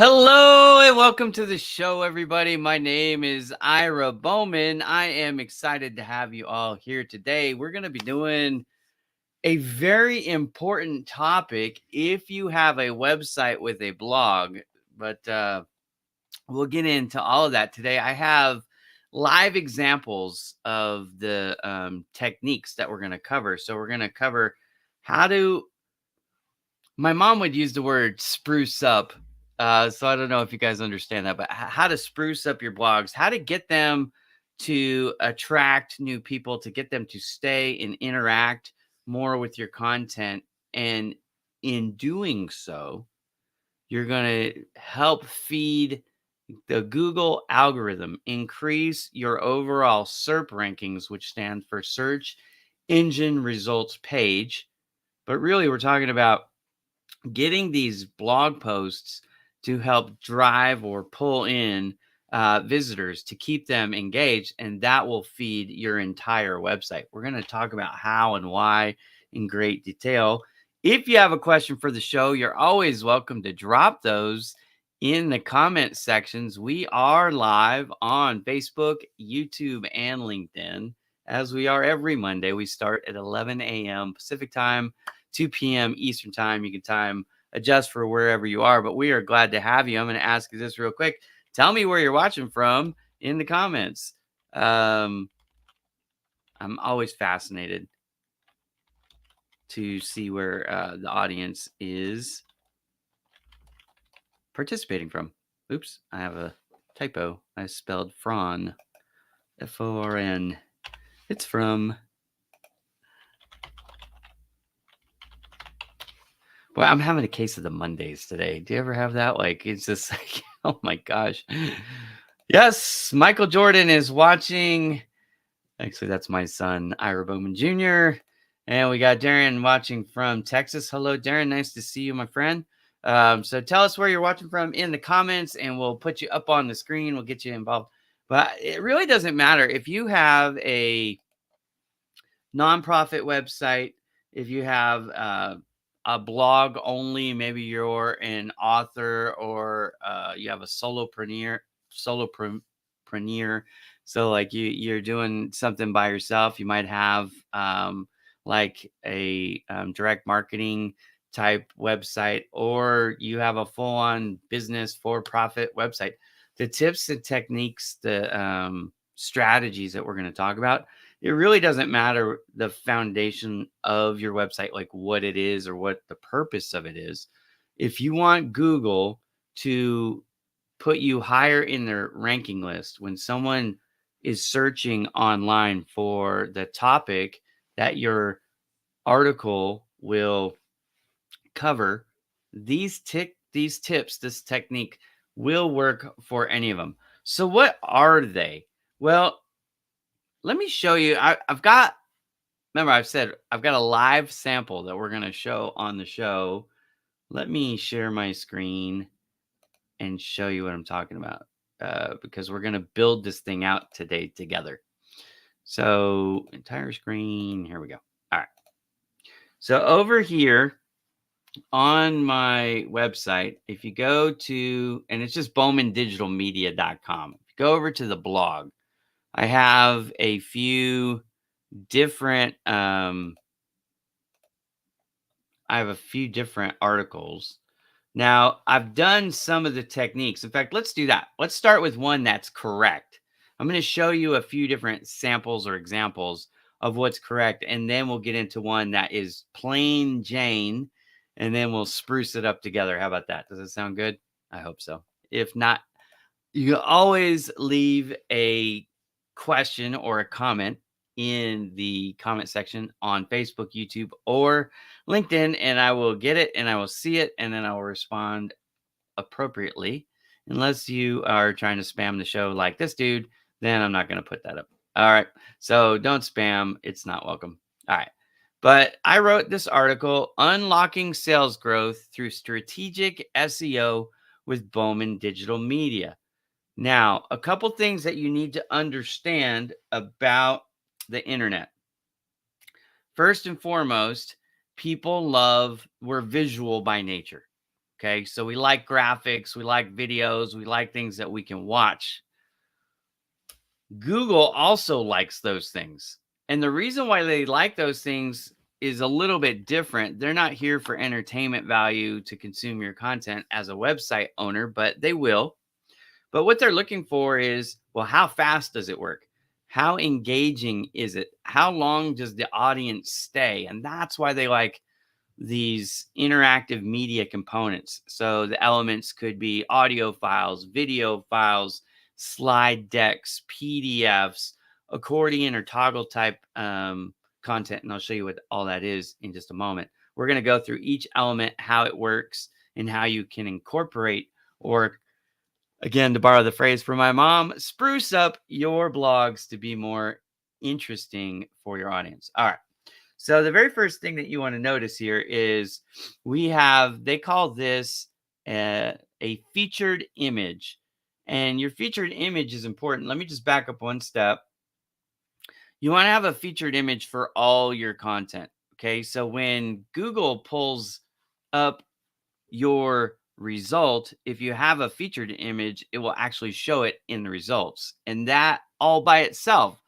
Hello and welcome to the show, everybody. My name is Ira Bowman. I am excited to have you all here today. We're going to be doing a very important topic if you have a website with a blog, but we'll get into all of that today. I have live examples of the techniques that we're going to cover. So, we're going to cover how to my mom would use the word spruce up. So I don't know if you guys understand that, but how to spruce up your blogs, how to get them to attract new people, to get them to stay and interact more with your content. And in doing so, you're going to help feed the Google algorithm, increase your overall SERP rankings, which stand for Search Engine Results Page. But really, we're talking about getting these blog posts to help drive or pull in visitors to keep them engaged, and that will feed your entire website. We're going to talk about how and why in great detail. If you have a question for the show, you're always welcome to drop those in the comment sections. We are live on Facebook, YouTube, and LinkedIn, as we are every Monday. We start at 11 a.m. Pacific time, 2 p.m. Eastern time. You can adjust for wherever you are, but we are glad to have you. I'm going to ask you this real quick. Tell me where you're watching from in the comments. I'm always fascinated to see where the audience is participating from. Oops, I have a typo. I spelled Fron, F-O-R-N. It's from... Well, I'm having a case of the Mondays today. Do you ever have that? Like, it's just like, oh my gosh. Yes, Michael Jordan is watching. Actually, that's my son, Ira Bowman Jr. And we got Darren watching from Texas. Hello, Darren. Nice to see you, my friend. So tell us where you're watching from in the comments, and we'll put you up on the screen. We'll get you involved. But it really doesn't matter if you have a nonprofit website, if you have a blog only, maybe you're an author or you have a solopreneur. So like you're doing something by yourself. You might have like a direct marketing type website, or you have a full-on business for-profit website. The tips and techniques, the strategies that we're going to talk about, it really doesn't matter the foundation of your website, like what it is or what the purpose of it is. If you want Google to put you higher in their ranking list, when someone is searching online for the topic that your article will cover, these tips, this technique will work for any of them. So what are they? Well, let me show you. Remember, I've said I've got a live sample that we're going to show on the show. Let me share my screen and show you what I'm talking about, because we're going to build this thing out today together. So entire screen, here we go. All right. So over here on my website, if you go to, and it's just bowmandigitalmedia.com. If you go over to the blog, I have a few different articles. Now, I've done some of the techniques. In fact, let's do that. Let's start with one that's correct. I'm going to show you a few different samples or examples of what's correct, and then we'll get into one that is plain Jane, and then we'll spruce it up together. How about that? Does it sound good? I hope so. If not, you can always leave a question or a comment in the comment section on Facebook, YouTube, or LinkedIn, and I will get it and I will see it, and then I will respond appropriately. Unless you are trying to spam the show like this dude, then I'm not going to put that up. All right. So don't spam. It's not welcome. All right. But I wrote this article, Unlocking Sales Growth Through Strategic SEO with Bowman Digital Media. Now, a couple things that you need to understand about the internet. First and foremost, we're visual by nature. Okay. So we like graphics, we like videos, we like things that we can watch. Google also likes those things. And the reason why they like those things is a little bit different. They're not here for entertainment value to consume your content as a website owner, but they will. But what they're looking for is, well, how fast does it work? How engaging is it? How long does the audience stay? And that's why they like these interactive media components. So the elements could be audio files, video files, slide decks, PDFs, accordion or toggle type content. And I'll show you what all that is in just a moment. We're going to go through each element, how it works, and how you can incorporate, or again, to borrow the phrase from my mom, spruce up your blogs to be more interesting for your audience. All right. So the very first thing that you want to notice here is they call this a featured image. And your featured image is important. Let me just back up one step. You want to have a featured image for all your content. Okay. So when Google pulls up your result, if you have a featured image, it will actually show it in the results. And that all by itself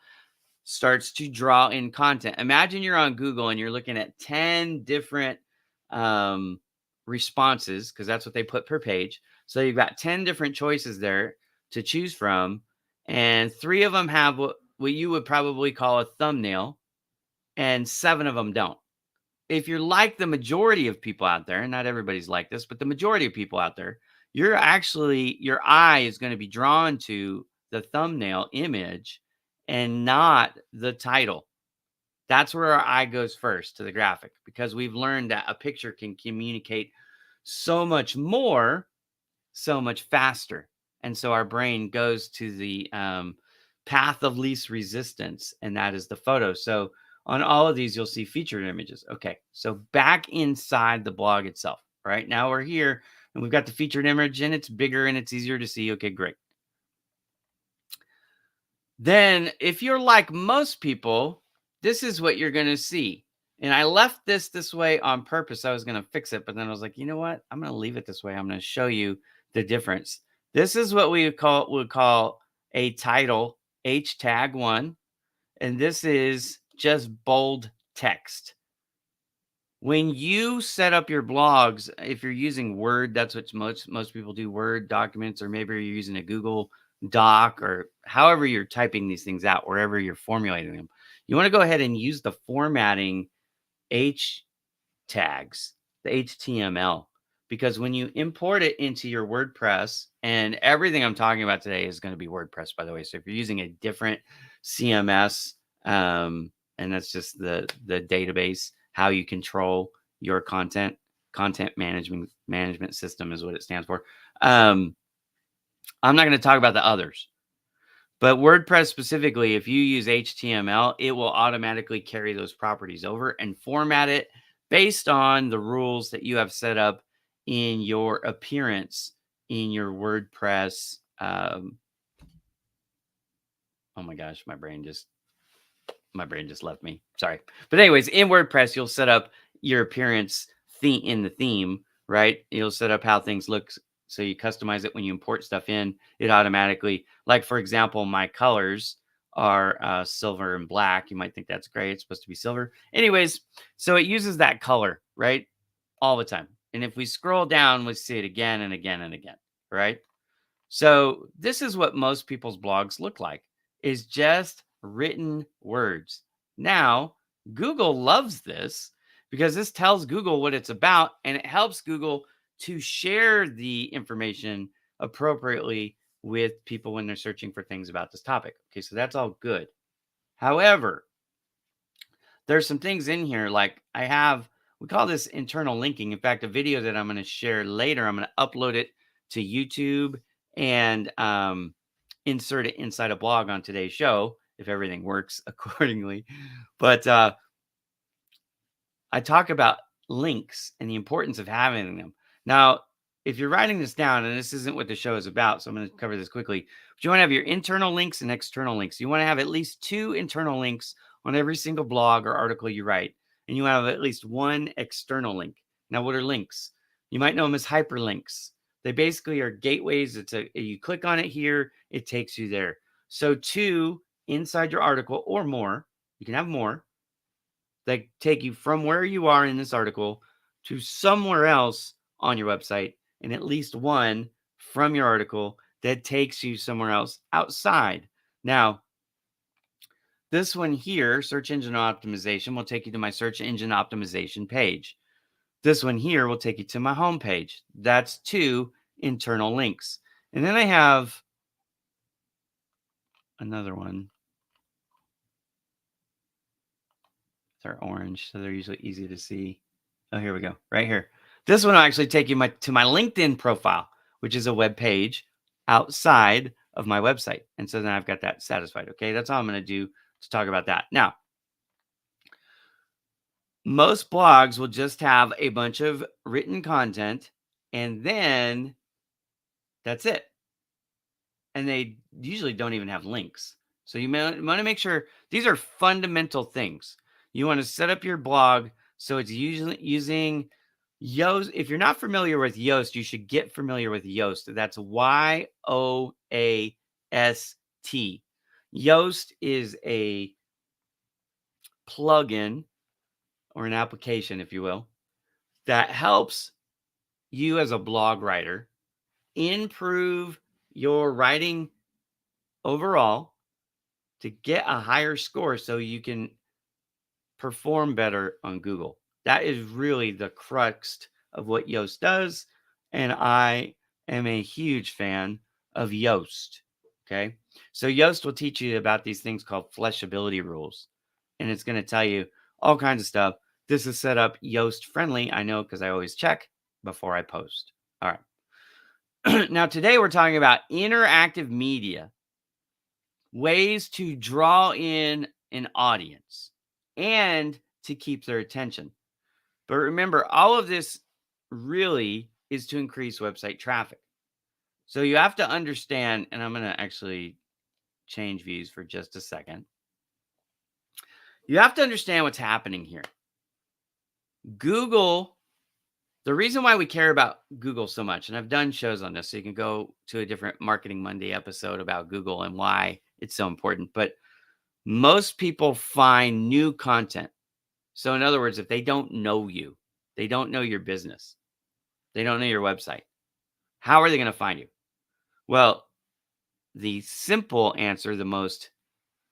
starts to draw in content. Imagine you're on Google and you're looking at 10 different responses, because that's what they put per page. So you've got 10 different choices there to choose from. And 3 of them have what you would probably call a thumbnail, and 7 of them don't. If you're like the majority of people out there, and not everybody's like this, but the majority of people out there, your eye is going to be drawn to the thumbnail image and not the title. That's where our eye goes first, to the graphic, because we've learned that a picture can communicate so much more, so much faster. And so our brain goes to the path of least resistance, and that is the photo. So on all of these, you'll see featured images. Okay, so back inside the blog itself. Right now we're here and we've got the featured image, and it's bigger and it's easier to see. Okay, great. Then if you're like most people, this is what you're going to see. And I left this way on purpose. I was going to fix it, but then I was like, you know what? I'm going to leave it this way. I'm going to show you the difference. This is what we would call a title, H tag 1. And this is just bold text. When you set up your blogs, if you're using Word, that's what most people do, Word documents, or maybe you're using a Google Doc, or however you're typing these things out, wherever you're formulating them. You want to go ahead and use the formatting H tags, the HTML, because when you import it into your WordPress, and everything I'm talking about today is going to be WordPress, by the way. So if you're using a different CMS, and that's just the database, how you control your content management system is what it stands for. I'm not going to talk about the others, but WordPress specifically, if you use HTML, it will automatically carry those properties over and format it based on the rules that you have set up in your appearance in your WordPress. Oh my gosh, my brain just left me. Sorry. But anyways, in WordPress, you'll set up your appearance in the theme, right? You'll set up how things look. So you customize it when you import stuff in. It automatically, like for example, my colors are silver and black. You might think that's great. It's supposed to be silver. Anyways, so it uses that color, right? All the time. And if we scroll down, we see it again and again and again, right? So this is what most people's blogs look like, is just written words. Now, Google loves this because this tells Google what it's about, and it helps Google to share the information appropriately with people when they're searching for things about this topic. Okay, so that's all good. However, there's some things in here like we call this internal linking. In fact, a video that I'm going to share later, I'm going to upload it to YouTube and insert it inside a blog on today's show if everything works accordingly. But I talk about links and the importance of having them. Now, if you're writing this down, and this isn't what the show is about, so I'm going to cover this quickly. But you want to have your internal links and external links. You want to have at least 2 internal links on every single blog or article you write. And you want to have at least 1 external link. Now, what are links? You might know them as hyperlinks. They basically are gateways. You click on it here, it takes you there. So two inside your article or more, you can have more, that take you from where you are in this article to somewhere else on your website, and at least one from your article that takes you somewhere else outside. Now, this one here, search engine optimization, will take you to my search engine optimization page. This one here will take you to my home page. That's two internal links. And then I have another one. They're orange, so they're usually easy to see. Oh, here we go. Right here. This one will actually take you to my LinkedIn profile, which is a web page outside of my website. And so then I've got that satisfied. Okay, that's all I'm going to do to talk about that. Now, most blogs will just have a bunch of written content, and then that's it. And they usually don't even have links. So you want to make sure these are fundamental things. You want to set up your blog so it's usually using Yoast. If you're not familiar with Yoast, you should get familiar with Yoast. That's YOAST. Yoast is a plugin or an application, if you will, that helps you as a blog writer improve your writing overall to get a higher score so you can perform better on Google. That is really the crux of what Yoast does. And I am a huge fan of Yoast. Okay. So Yoast will teach you about these things called fleshability rules. And it's going to tell you all kinds of stuff. This is set up Yoast friendly. I know because I always check before I post. All right. Now, today we're talking about interactive media, ways to draw in an audience and to keep their attention. But remember, all of this really is to increase website traffic. So you have to understand, and I'm going to actually change views for just a second. You have to understand what's happening here. Google, the reason why we care about Google so much, and I've done shows on this, so you can go to a different Marketing Monday episode about Google and why it's so important. But most people find new content. So in other words, if they don't know you, they don't know your business, they don't know your website, how are they going to find you? Well, the simple answer, the most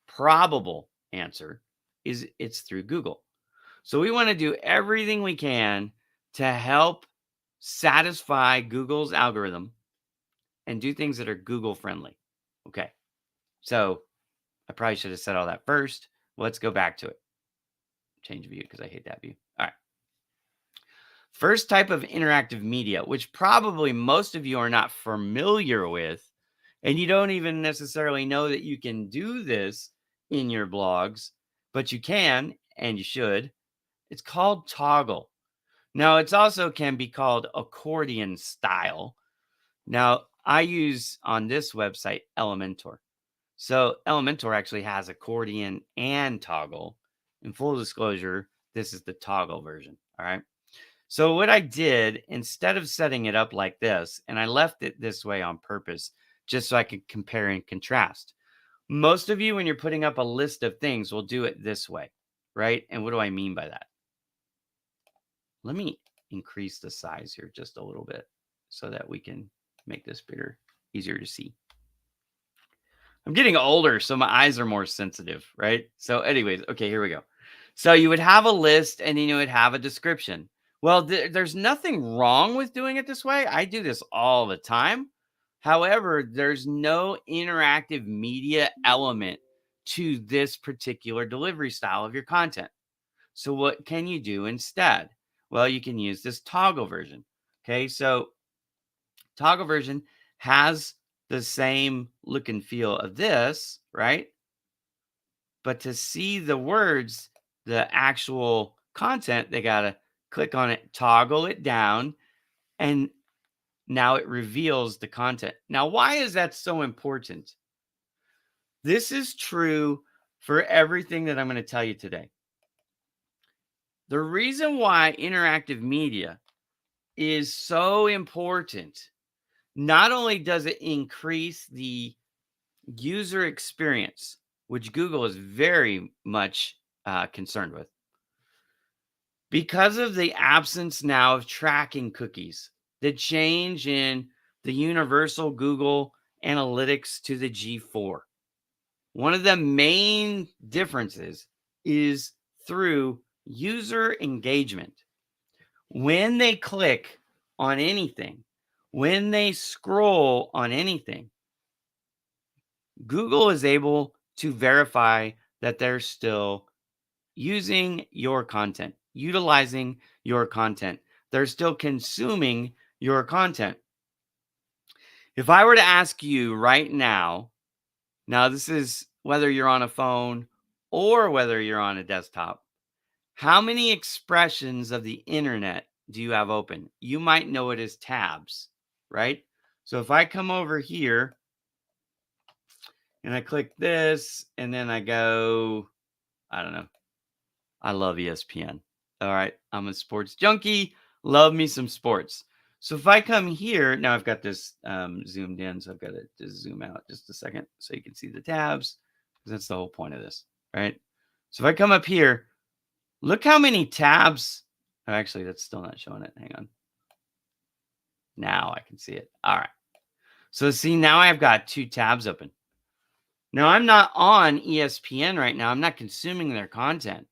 probable answer is it's through Google. So we want to do everything we can to help satisfy Google's algorithm and do things that are Google friendly. Okay. So I probably should have said all that first. Let's go back to it. Change view because I hate that view. All right. First type of interactive media, which probably most of you are not familiar with, and you don't even necessarily know that you can do this in your blogs, but you can and you should. It's called toggle. Now, it's also can be called accordion style. Now, I use on this website Elementor. So Elementor actually has accordion and toggle. In full disclosure, this is the toggle version. All right. So what I did, instead of setting it up like this, and I left it this way on purpose, just so I could compare and contrast. Most of you, when you're putting up a list of things, will do it this way, right? And what do I mean by that? Let me increase the size here just a little bit so that we can make this bigger, easier to see. I'm getting older, so my eyes are more sensitive, right? So anyways, okay, here we go. So you would have a list and then you would have a description. Well, there's nothing wrong with doing it this way. I do this all the time. However, there's no interactive media element to this particular delivery style of your content. So what can you do instead? Well, you can use this toggle version. Okay, so toggle version has the same look and feel of this, right? But to see the words, the actual content, they got to click on it, toggle it down, and now it reveals the content. Now, why is that so important? This is true for everything that I'm going to tell you today. The reason why interactive media is so important. Not only does it increase the user experience, which Google is very much concerned with, because of the absence now of tracking cookies, the change in the universal Google Analytics to the G4. One of the main differences is through user engagement. When they click on anything, when they scroll on anything, Google is able to verify that they're still using your content, utilizing your content. They're still consuming your content. If I were to ask you right now this is whether you're on a phone or whether you're on a desktop, how many expressions of the internet do you have open? You might know it as tabs, right? So if I come over here and I click this and then I go, I don't know, I love ESPN. All right. I'm a sports junkie. Love me some sports. So if I come here, now I've got this zoomed in. So I've got to just zoom out just a second so you can see the tabs. Because that's the whole point of this. Right. So if I come up here, look how many tabs. Oh, actually, that's still not showing it. Hang on. Now I can see it. All right. So see, now I've got 2 tabs open. Now I'm not on ESPN right now. I'm not consuming their content.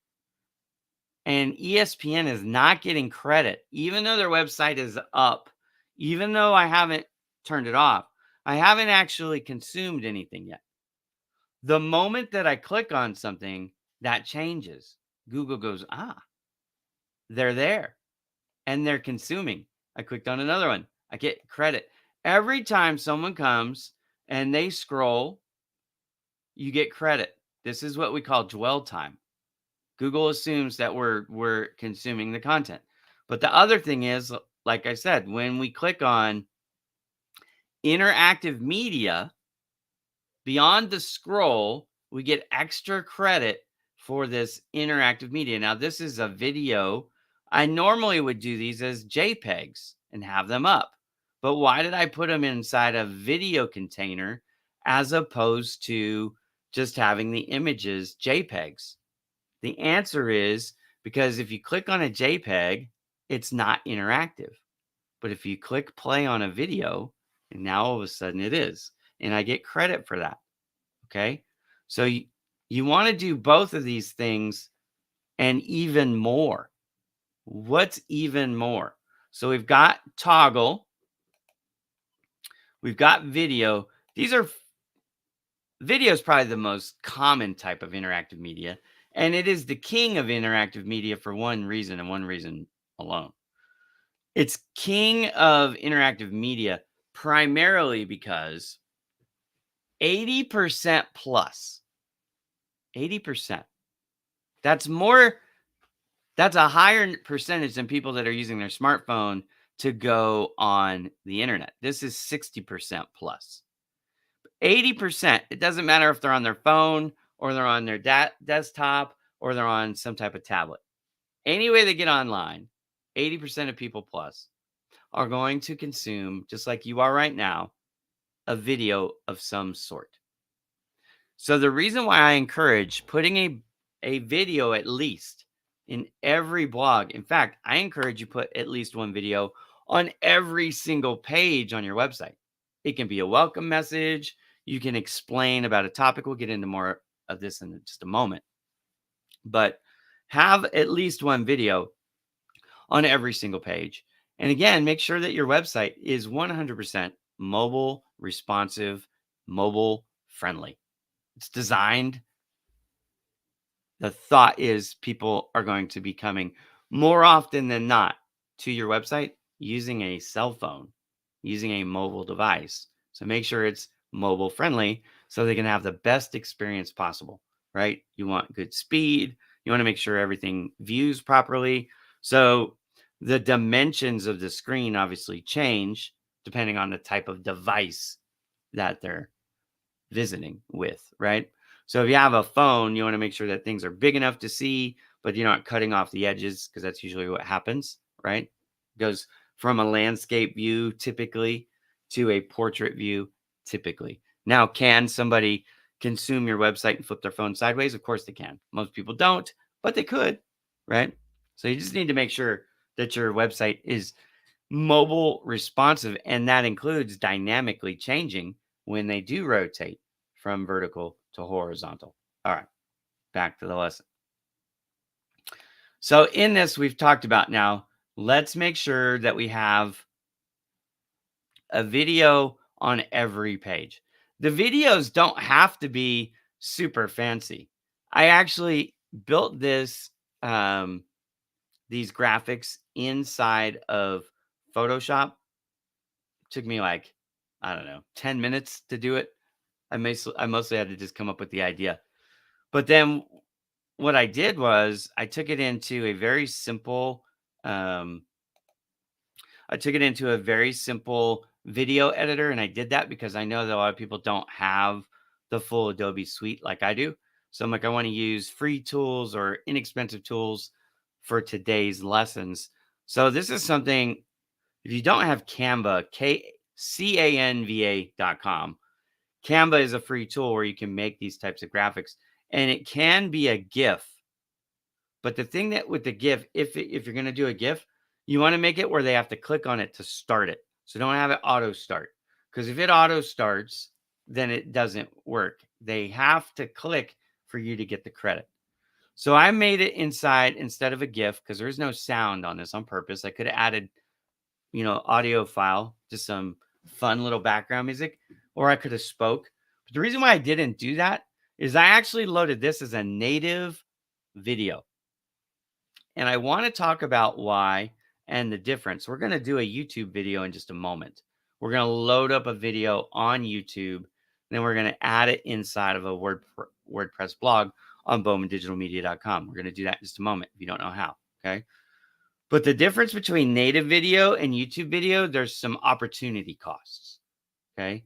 And ESPN is not getting credit, even though their website is up, even though I haven't turned it off. I haven't actually consumed anything yet. The moment that I click on something, that changes. Google goes, they're there and they're consuming. I clicked on another one. I get credit. Every time someone comes and they scroll, you get credit. This is what we call dwell time. Google assumes that we're consuming the content. But the other thing is, like I said, when we click on interactive media, beyond the scroll, we get extra credit for this interactive media. Now, this is a video. I normally would do these as JPEGs and have them up. But why did I put them inside a video container as opposed to just having the images JPEGs? The answer is because if you click on a JPEG, it's not interactive. But if you click play on a video, and now all of a sudden it is, and I get credit for that. Okay. So you want to do both of these things and even more. What's even more? So we've got toggle, we've got video. Video is probably the most common type of interactive media. And it is the king of interactive media for one reason and one reason alone. It's king of interactive media primarily because 80% plus, 80%. That's a higher percentage than people that are using their smartphone to go on the internet. This is 60% plus. 80%, it doesn't matter if they're on their phone or they're on their desktop or they're on some type of tablet. Any way they get online, 80% of people plus are going to consume, just like you are right now, a video of some sort. So the reason why I encourage putting a video at least in every blog, in fact, I encourage you put at least one video on every single page on your website. It can be a welcome message. You can explain about a topic. We'll get into more of this in just a moment. But have at least one video on every single page. And again, make sure that your website is 100% mobile responsive, mobile friendly. It's designed. The thought is people are going to be coming more often than not to your website using a cell phone, using a mobile device. So make sure it's mobile friendly so they can have the best experience possible, right? You want good speed. You want to make sure everything views properly. So the dimensions of the screen obviously change depending on the type of device that they're visiting with, right? So if you have a phone, you want to make sure that things are big enough to see, but you're not cutting off the edges because that's usually what happens, right? It goes from a landscape view typically to a portrait view typically. Now, can somebody consume your website and flip their phone sideways? Of course they can. Most people don't, but they could, right? So you just need to make sure that your website is mobile responsive, and that includes dynamically changing when they do rotate from vertical to horizontal. All right, back to the lesson. So in this, we've talked about now, let's make sure that we have a video on every page. The videos don't have to be super fancy. I actually built these graphics inside of Photoshop. Took me like, I don't know, 10 minutes to do it. I mostly had to just come up with the idea. But then what I did was I took it into a very simple um, video editor, and I did that because I know that a lot of people don't have the full Adobe suite like I do. So I'm like, I want to use free tools or inexpensive tools for today's lessons. So this is something, if you don't have Canva, canva.com, Canva is a free tool where you can make these types of graphics, and it can be a GIF. But the thing that with the GIF, if you're going to do a GIF, you want to make it where they have to click on it to start it. So don't have it auto start, because if it auto starts, then it doesn't work. They have to click for you to get the credit. So I made it inside instead of a GIF because there's no sound on this on purpose. I could have added, audio file, just some fun little background music, or I could have spoke. But the reason why I didn't do that is I actually loaded this as a native video. And I want to talk about why and the difference. We're going to do a YouTube video in just a moment. We're going to load up a video on YouTube, then we're going to add it inside of a WordPress blog on bowmandigitalmedia.com. We're going to do that in just a moment if you don't know how, okay? But the difference between native video and YouTube video, there's some opportunity costs, okay?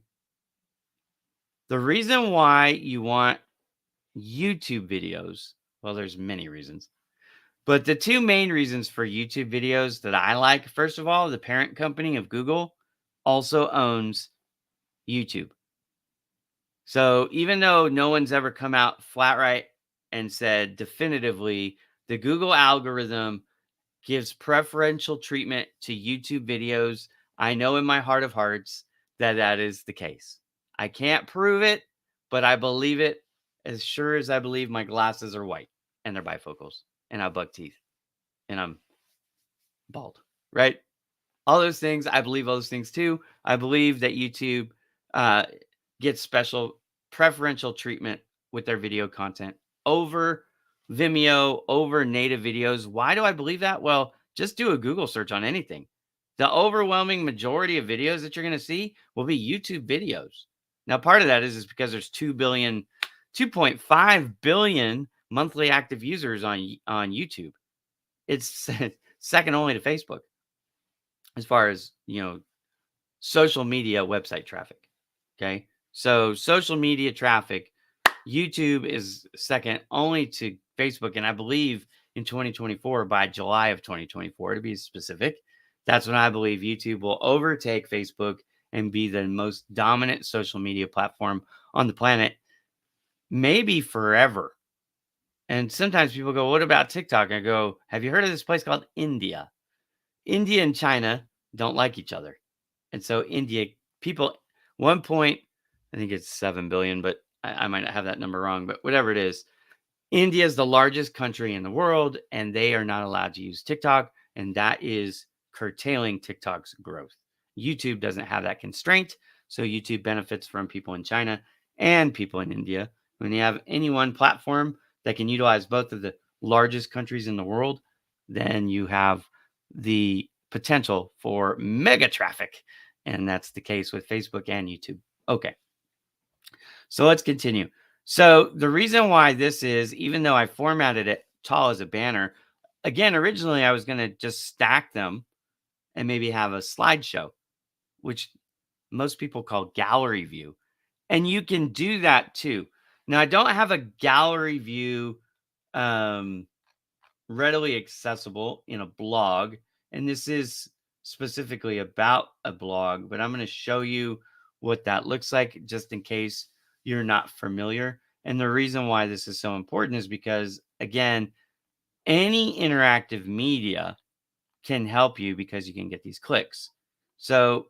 The reason why you want YouTube videos, well, there's many reasons. But the two main reasons for YouTube videos that I like, first of all, the parent company of Google also owns YouTube. So even though no one's ever come out flat right and said definitively the Google algorithm gives preferential treatment to YouTube videos, I know in my heart of hearts that that is the case. I can't prove it, but I believe it as sure as I believe my glasses are white and they're bifocals and I have buck teeth and I'm bald, right? All those things, I believe all those things too. I believe that YouTube uh, gets special preferential treatment with their video content over Vimeo, over native videos. Why do I believe that? Well, just do a Google search on anything. The overwhelming majority of videos that you're going to see will be YouTube videos. Now, part of that is because there's 2.5 billion monthly active users on YouTube. It's second only to Facebook as far as, social media website traffic. Okay. So social media traffic, YouTube is second only to Facebook. And I believe in 2024, by July of 2024, to be specific, that's when I believe YouTube will overtake Facebook and be the most dominant social media platform on the planet, maybe forever. And sometimes people go, what about TikTok? I go, have you heard of this place called India? India and China don't like each other. And so India people, one point, I think it's 7 billion, but I might not have that number wrong, but whatever it is, India is the largest country in the world and they are not allowed to use TikTok. And that is curtailing TikTok's growth. YouTube doesn't have that constraint. So YouTube benefits from people in China and people in India. When you have any one platform that can utilize both of the largest countries in the world, then you have the potential for mega traffic. And that's the case with Facebook and YouTube. Okay. So let's continue. So the reason why this is, even though I formatted it tall as a banner, again, originally I was going to just stack them and maybe have a slideshow, which most people call gallery view. And you can do that too. Now, I don't have a gallery view readily accessible in a blog. And this is specifically about a blog, but I'm going to show you what that looks like just in case you're not familiar. And the reason why this is so important is because, again, any interactive media can help you because you can get these clicks. So,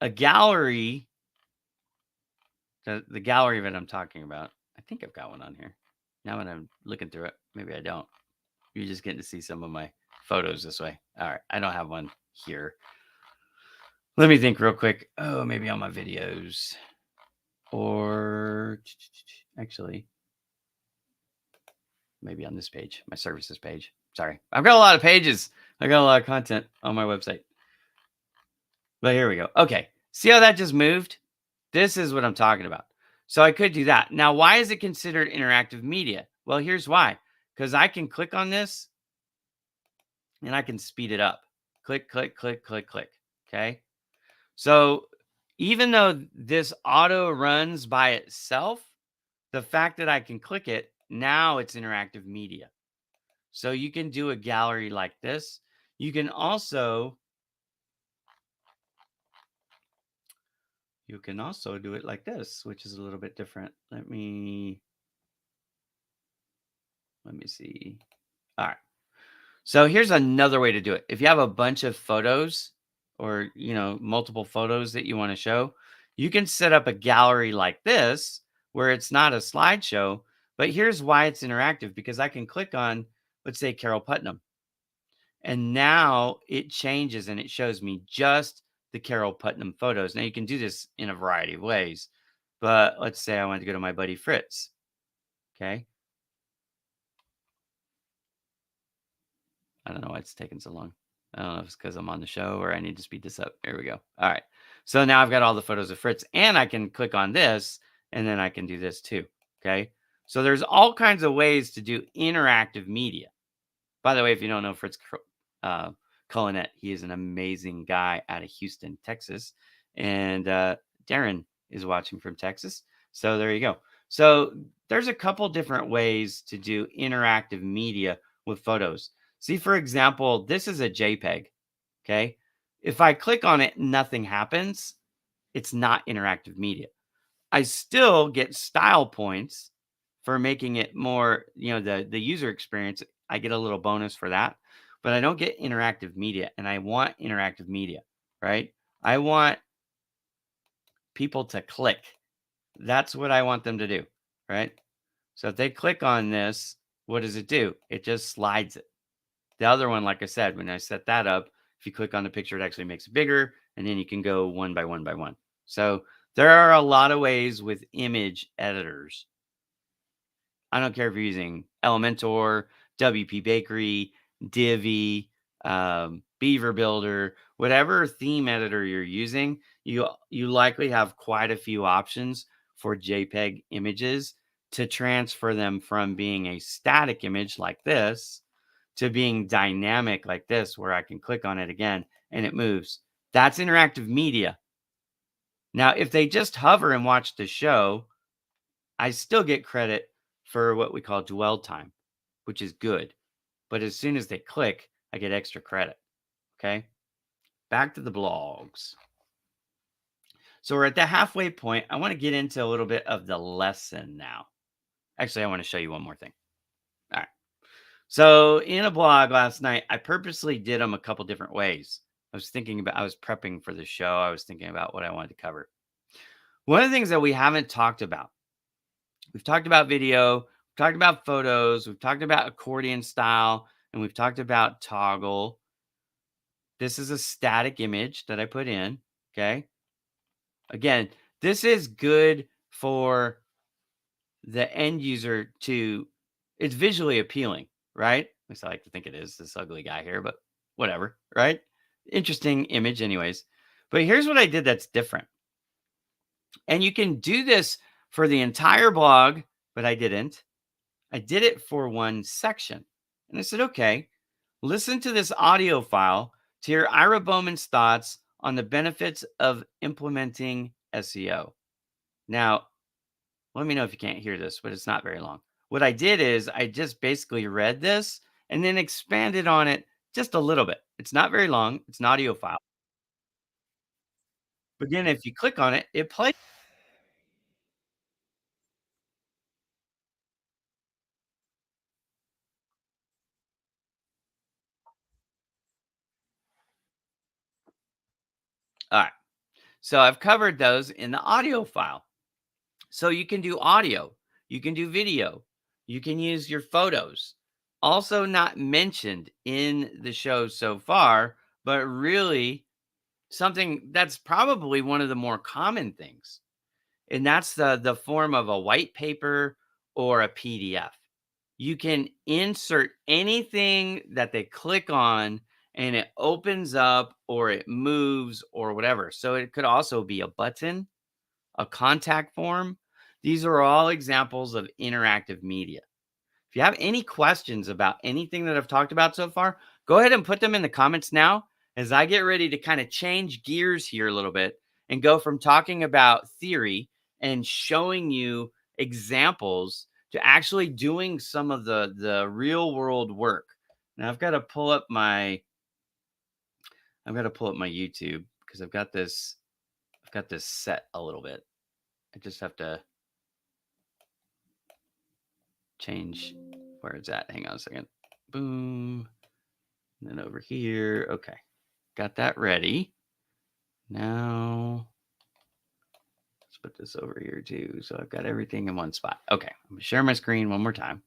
a gallery, the gallery that I'm talking about, I think I've got one on here. Now when I'm looking through it, maybe I don't. You're just getting to see some of my photos this way. All right, I don't have one here. Let me think real quick. Oh, maybe on my videos. Or actually, maybe on this page, my services page. Sorry. I've got a lot of pages. I got a lot of content on my website. But here we go. Okay. See how that just moved? This is what I'm talking about. So I could do that. Now, why is it considered interactive media? Well, here's why. Because I can click on this and I can speed it up. Click, click, click, click, click. Okay. So even though this auto runs by itself, the fact that I can click it, now it's interactive media. So you can do a gallery like this. You can also do it like this, which is a little bit different. Let me see. All right. So here's another way to do it. If you have a bunch of photos or, multiple photos that you want to show, you can set up a gallery like this where it's not a slideshow, but here's why it's interactive because I can click on, let's say, Carol Putnam. And now it changes and it shows me just the Carol Putnam photos. Now you can do this in a variety of ways, but let's say I want to go to my buddy Fritz. Okay. I don't know why it's taking so long. I don't know if it's because I'm on the show or I need to speed this up. There we go. All right. So now I've got all the photos of Fritz and I can click on this and then I can do this too. Okay. So there's all kinds of ways to do interactive media. By the way, if you don't know Fritz Cullinet, he is an amazing guy out of Houston, Texas. And Darren is watching from Texas. So there you go. So there's a couple different ways to do interactive media with photos. See, for example, this is a JPEG. Okay. If I click on it, nothing happens. It's not interactive media. I still get style points for making it more, the user experience. I get a little bonus for that, but I don't get interactive media. And I want interactive media, right? I want people to click. That's what I want them to do, right? So if they click on this, what does it do? It just slides it. The other one, like I said, when I set that up, if you click on the picture, it actually makes it bigger, and then you can go one by one by one. So there are a lot of ways with image editors. I don't care if you're using Elementor, WP Bakery, Divi, Beaver Builder, whatever theme editor you're using, you likely have quite a few options for JPEG images to transfer them from being a static image like this to being dynamic like this, where I can click on it again and it moves. That's interactive media. Now, if they just hover and watch the show, I still get credit for what we call dwell time, which is good. But as soon as they click, I get extra credit. Okay. Back to the blogs. So we're at the halfway point. I want to get into a little bit of the lesson now. Actually, I want to show you one more thing. All right. So in a blog last night, I purposely did them a couple different ways. I was prepping for the show. I was thinking about what I wanted to cover. One of the things that we haven't talked about, we've talked about video, we've talked about photos, we've talked about accordion style, and we've talked about toggle. This is a static image that I put in. Okay. Again, this is good for the end user it's visually appealing, right? At least I like to think it is, this ugly guy here, but whatever, right? Interesting image anyways. But here's what I did that's different. And you can do this for the entire blog, but I didn't. I did it for one section. And I said, okay, listen to this audio file to hear Ira Bowman's thoughts on the benefits of implementing SEO. Now, let me know if you can't hear this, but it's not very long. What I did is I just basically read this and then expanded on it just a little bit. It's not very long. It's an audio file. But then if you click on it, it plays. All right. So I've covered those in the audio file. So you can do audio, you can do video, you can use your photos. Also, not mentioned in the show so far, but really something that's probably one of the more common things. And that's the form of a white paper or a PDF. You can insert anything that they click on and it opens up or it moves or whatever. So it could also be a button, a contact form. These are all examples of interactive media. If you have any questions about anything that I've talked about so far, go ahead and put them in the comments now as I get ready to kind of change gears here a little bit and go from talking about theory and showing you examples to actually doing some of the real world work. Now I've got to pull up my YouTube because I've got this set a little bit. I just have to change where it's at. Hang on a second. Boom. And then over here. Okay. Got that ready. Now let's put this over here too. So I've got everything in one spot. Okay. I'm going to share my screen one more time.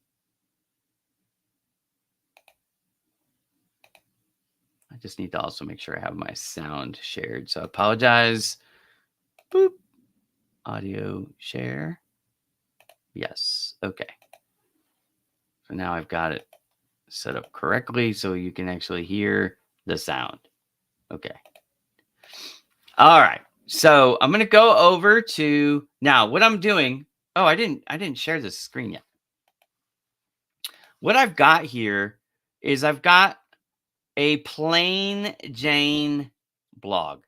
I just need to also make sure I have my sound shared. So I apologize. Boop. Audio share. Yes. Okay. So now I've got it set up correctly so you can actually hear the sound. Okay. All right. So I'm going to go over to now what I'm doing. Oh, I didn't share this screen yet. What I've got here is I've got a plain Jane blog.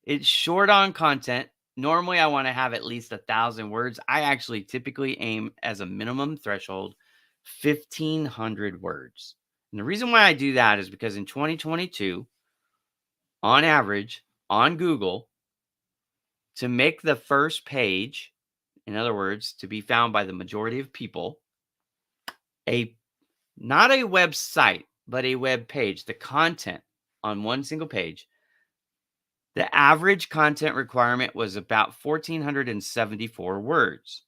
It's short on content. Normally I want to have at least 1,000 words. I actually typically aim as a minimum threshold 1,500 words. And the reason why I do that is because in 2022, on average, on Google, to make the first page, in other words, to be found by the majority of people, a not a website, but a web page, the content on one single page, the average content requirement was about 1,474 words.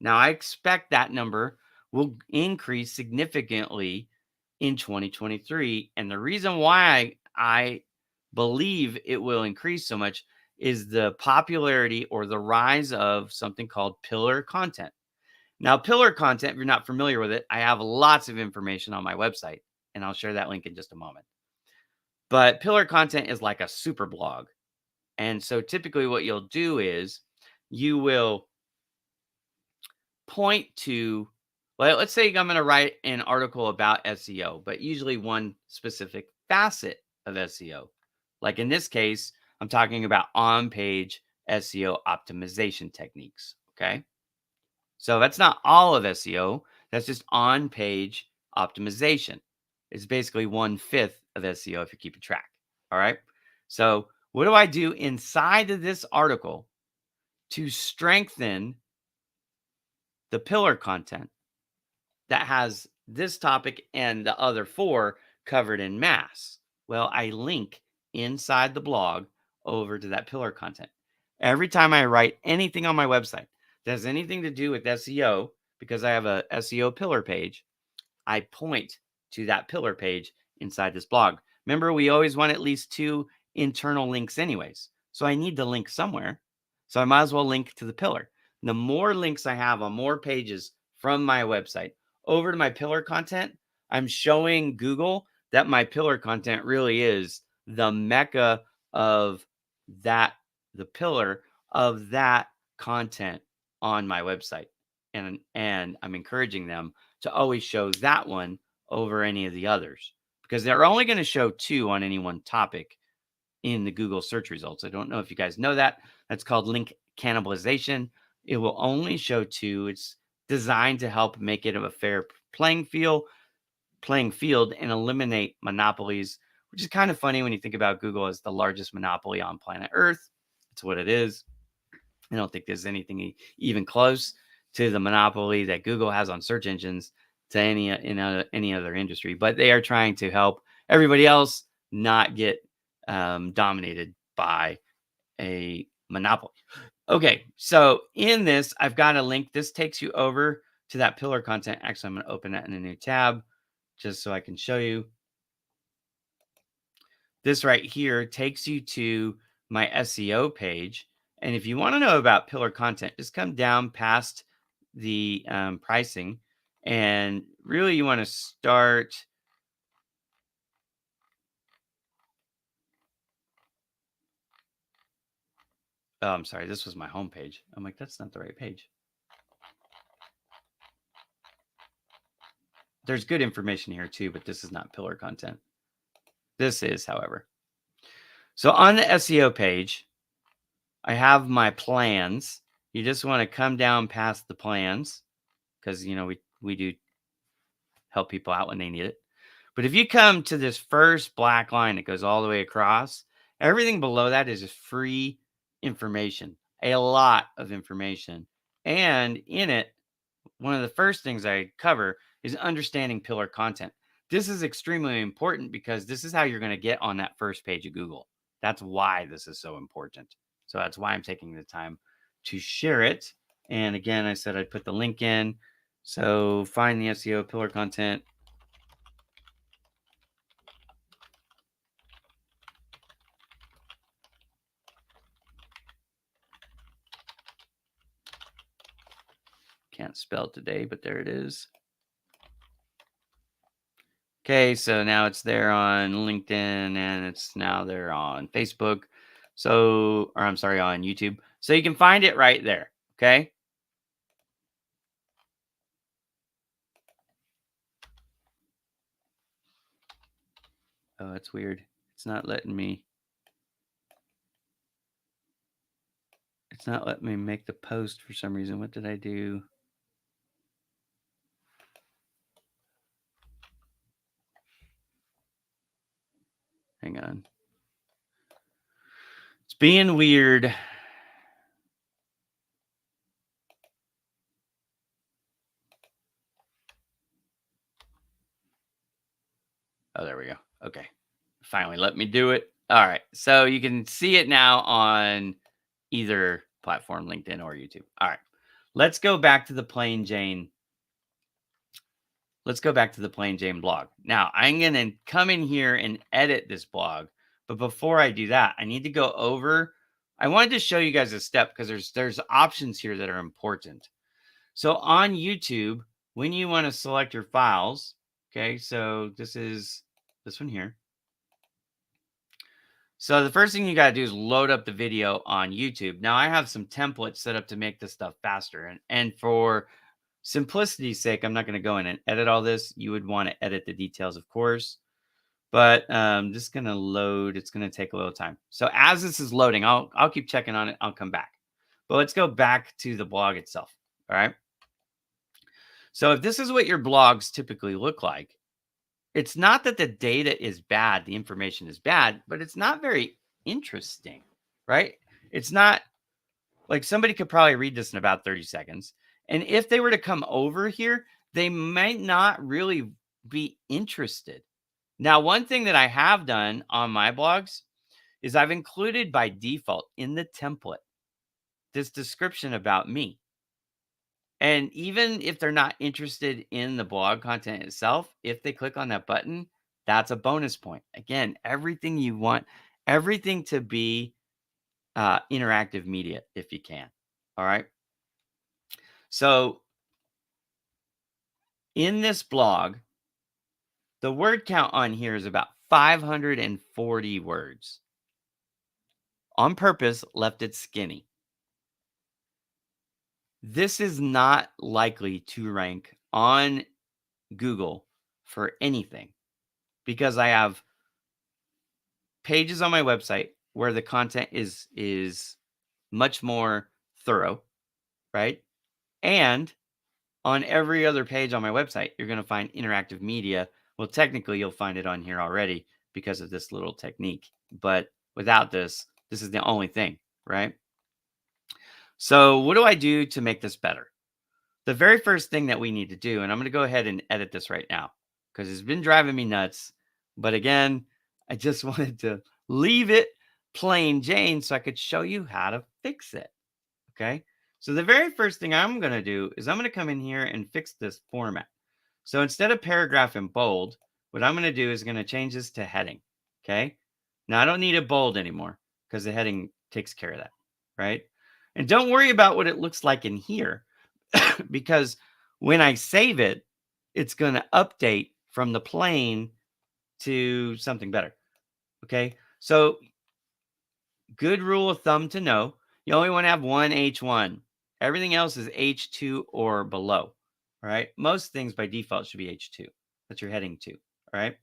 Now, I expect that number will increase significantly in 2023. And the reason why I believe it will increase so much is the popularity or the rise of something called pillar content. Now, pillar content, if you're not familiar with it, I have lots of information on my website, and I'll share that link in just a moment. But pillar content is like a super blog. And so typically what you'll do is you will point to, well, let's say I'm going to write an article about SEO, but usually one specific facet of SEO. Like in this case, I'm talking about on page SEO optimization techniques. Okay. So that's not all of SEO. That's just on page optimization. It's basically 1/5 of SEO if you're keeping track. All right. So what do I do inside of this article to strengthen the pillar content that has this topic and the other four covered in mass? Well, I link inside the blog over to that pillar content. Every time I write anything on my website that has anything to do with SEO, because I have a SEO pillar page, I point to that pillar page inside this blog. Remember, we always want at least two internal links, anyways. So I need to link somewhere. So I might as well link to the pillar. The more links I have on more pages from my website over to my pillar content, I'm showing Google that my pillar content really is the mecca of that, the pillar of that content on my website. And I'm encouraging them to always show that one over any of the others because they're only going to show two on any one topic in the Google search results. I don't know if you guys know that. That's called link cannibalization. It will only show two. It's designed to help make it a fair playing field. playing field and eliminate monopolies, which is kind of funny when you think about Google as the largest monopoly on planet Earth. It's what it is. I don't think there's anything even close to the monopoly that Google has on search engines to any other industry. But they are trying to help everybody else not get dominated by a monopoly. Okay, so in this, I've got a link. This takes you over to that pillar content. Actually, I'm going to open that in a new tab just so I can show you. This right here takes you to my SEO page. And if you want to know about pillar content, just come down past the pricing. And really, you want to start. Oh, I'm sorry. This was my home page. I'm like, that's not the right page. There's good information here too, but this is not pillar content. This is, however. So on the SEO page, I have my plans. You just want to come down past the plans because, we do help people out when they need it. But if you come to this first black line that goes all the way across, everything below that is just free information, a lot of information. And in it, one of the first things I cover is understanding pillar content. This is extremely important because this is how you're going to get on that first page of Google. That's why this is so important. So that's why I'm taking the time to share it. And again, I said I'd put the link in. So find the SEO pillar content. Can't spell today, but there it is. Okay, so now it's there on LinkedIn and it's now there on Facebook. So, or I'm sorry, on YouTube. So you can find it right there. Okay. Oh, that's weird. It's not letting me. It's not letting me make the post for some reason. What did I do? Hang on. It's being weird. Oh, there we go. Okay. Finally let me do it. All right. So you can see it now on either platform, LinkedIn or YouTube. All right. Let's go back to the plain Jane. Let's go back to the plain Jane blog. Now, I'm going to come in here and edit this blog. But before I do that, I need to go over. I wanted to show you guys a step because there's options here that are important. So on YouTube, when you want to select your files, okay, so this is this one here. So the first thing you got to do is load up the video on YouTube. Now I have some templates set up to make this stuff faster. And for simplicity's sake, I'm not going to go in and edit all this. You would want to edit the details, of course. But just going to load. It's going to take a little time. So as this is loading, I'll keep checking on it. I'll come back. But let's go back to the blog itself. All right. So if this is what your blogs typically look like, it's not that the data is bad, the information is bad, but it's not very interesting, right? It's not like somebody could probably read this in about 30 seconds. And if they were to come over here, they might not really be interested. Now, one thing that I have done on my blogs is I've included by default in the template this description about me. And even if they're not interested in the blog content itself, if they click on that button, that's a bonus point. Again, everything you want, everything to be interactive media if you can. All right. So in this blog, the word count on here is about 540 words. On purpose, left it skinny. This is not likely to rank on Google for anything because I have pages on my website where the content is much more thorough, right? And on every other page on my website, you're going to find interactive media Well, technically, you'll find it on here already because of this little technique. But without this, this is the only thing, right? So what do I do to make this better? The very first thing that we need to do, and I'm going to go ahead and edit this right now because it's been driving me nuts. But again, I just wanted to leave it plain Jane so I could show you how to fix it. Okay. So the very first thing I'm going to do is I'm going to come in here and fix this format. So instead of paragraph in bold, what I'm going to do is going to change this to heading. Okay. Now I don't need a bold anymore because the heading takes care of that. Right. And don't worry about what it looks like in here because when I save it, it's going to update from the plain to something better. Okay. So good rule of thumb to know, you only want to have one H1. Everything else is H2 or below. All right. Most things by default should be H2. That's your heading 2. All right.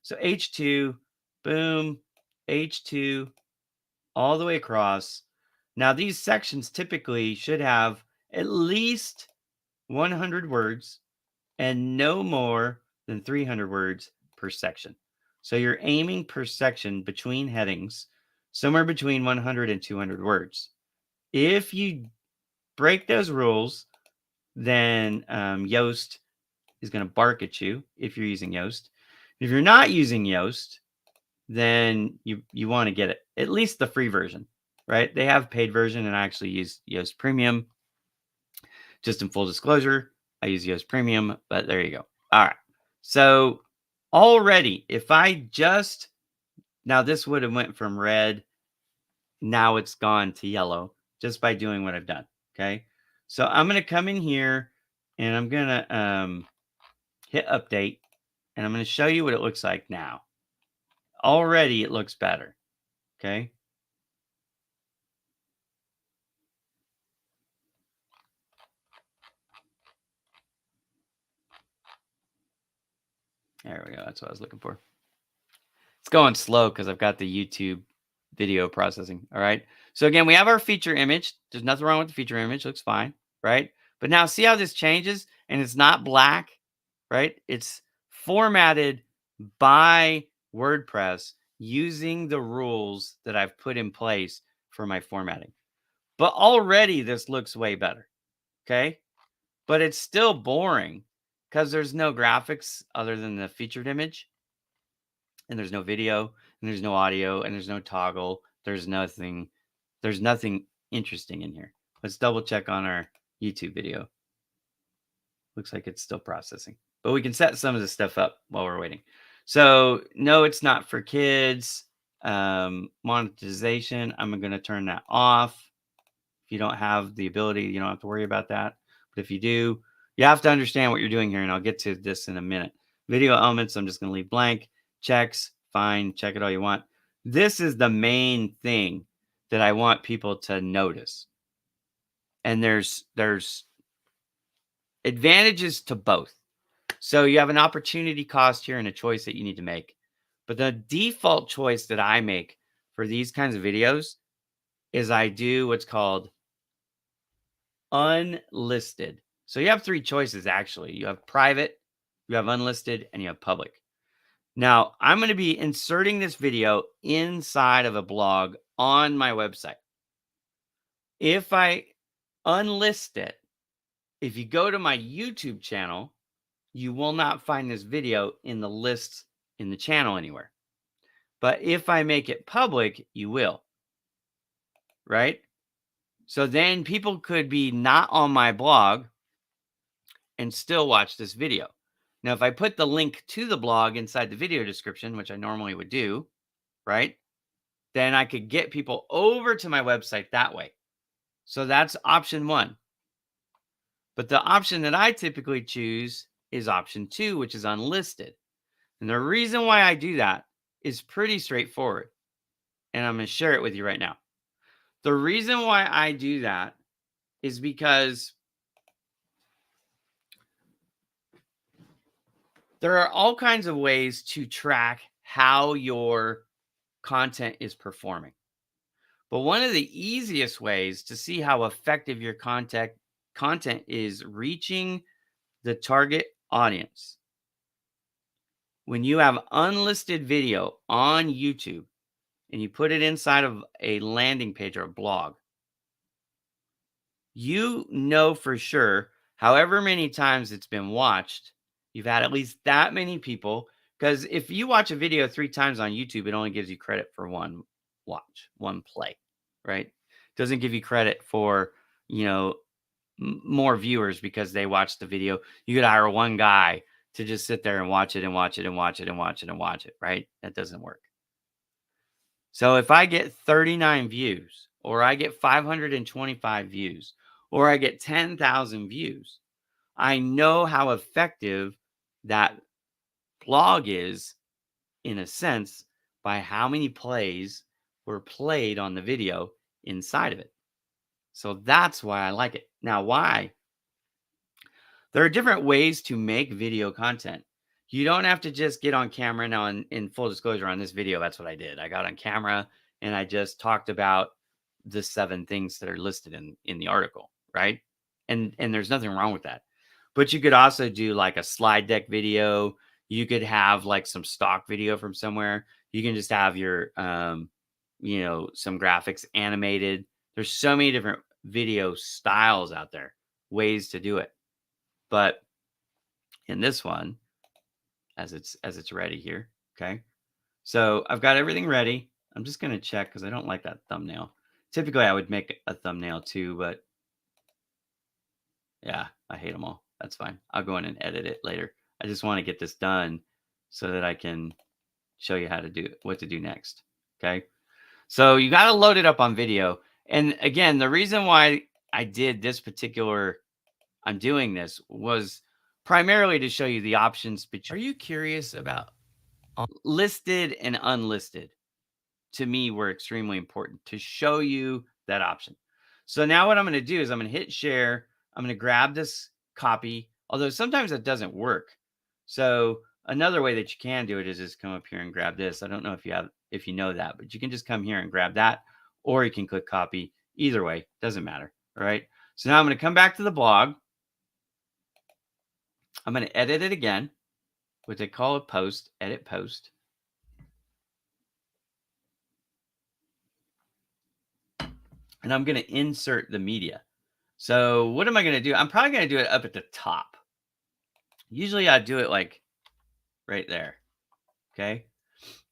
So H2, boom, H2, all the way across. Now, these sections typically should have at least 100 words and no more than 300 words per section. So you're aiming per section between headings, somewhere between 100 and 200 words. If you break those rules, then Yoast is going to bark at you if you're using Yoast. If you're not using Yoast, then you want to get it, at least the free version, right? They have paid version, and I actually use Yoast Premium. Just in full disclosure, I use Yoast Premium, but there you go. All right. So already, if I just, now this would have went from red, now it's gone to yellow just by doing what I've done. Okay. So I'm going to come in here and I'm going to hit update and I'm going to show you what it looks like now. Already it looks better. Okay. There we go. That's what I was looking for. It's going slow because I've got the YouTube video processing. All right. So again, we have our feature image. There's nothing wrong with the feature image. Looks fine. Right. But now see how this changes and it's not black, right? It's formatted by WordPress using the rules that I've put in place for my formatting. But already this looks way better. Okay. But it's still boring because there's no graphics other than the featured image. And there's no video, and there's no audio, and there's no toggle. There's nothing interesting in here. Let's double check on our YouTube video. Looks like it's still processing, but we can set some of this stuff up while we're waiting. So no, it's not for kids. Monetization, I'm going to turn that off. If you don't have the ability, you don't have to worry about that. But if you do, you have to understand what you're doing here, and I'll get to this in a minute. Video elements, I'm just going to leave blank. Checks, fine, check it all you want. This is the main thing that I want people to notice. And there's advantages to both. So you have an opportunity cost here and a choice that you need to make. But the default choice that I make for these kinds of videos is I do what's called unlisted. So you have 3 choices, actually. You have private, you have unlisted, and you have public. Now, I'm going to be inserting this video inside of a blog on my website. If I unlist it, if you go to my YouTube channel, you will not find this video in the lists in the channel anywhere. But if I make it public, you will. Right? So then people could be not on my blog and still watch this video. Now, if I put the link to the blog inside the video description, which I normally would do, right? Then I could get people over to my website that way. So that's option 1. But the option that I typically choose is option 2, which is unlisted. And the reason why I do that is pretty straightforward. And I'm going to share it with you right now. The reason why I do that is because there are all kinds of ways to track how your content is performing. But one of the easiest ways to see how effective your content is reaching the target audience when you have unlisted video on YouTube and you put it inside of a landing page or a blog, you know for sure, however many times it's been watched, you've had at least that many people. Because if you watch a video 3 times on YouTube, it only gives you credit for one watch, one play, right? Doesn't give you credit for, you know, more viewers because they watched the video. You could hire one guy to just sit there and watch it and watch it and watch it and watch it and watch it, right? That doesn't work. So if I get 39 views, or I get 525 views, or I get 10,000 views, I know how effective that blog is, in a sense, by how many plays were played on the video inside of it. So that's why I like it. Now, why? There are different ways to make video content. You don't have to just get on camera. Now, in full disclosure, on this video, that's what I did. I got on camera and I just talked about the 7 things that are listed in the article, right? And there's nothing wrong with that. But you could also do like a slide deck video. You could have like some stock video from somewhere. You can just have your some graphics animated. There's so many different video styles out there, ways to do it. But in this one, as it's ready here, okay? So I've got everything ready. I'm just going to check because I don't like that thumbnail. Typically, I would make a thumbnail too, but yeah, I hate them all. That's fine. I'll go in and edit it later. I just want to get this done so that I can show you how to do what to do next. Okay. So you got to load it up on video. And again, the reason why I did this particular, I'm doing this was primarily to show you the options between. Are you curious about listed and unlisted? To me, were extremely important to show you that option. So now what I'm going to do is I'm going to hit share. I'm going to grab this copy, although sometimes it doesn't work. So another way that you can do it is just come up here and grab this. I don't know if you know that, but you can just come here and grab that, or you can click copy. Either way, doesn't matter. All right. So now I'm going to come back to the blog. I'm going to edit it again, what they call a post, edit post. And I'm going to insert the media. So what am I going to do? I'm probably going to do it up at the top. Usually I do it like right there. Okay.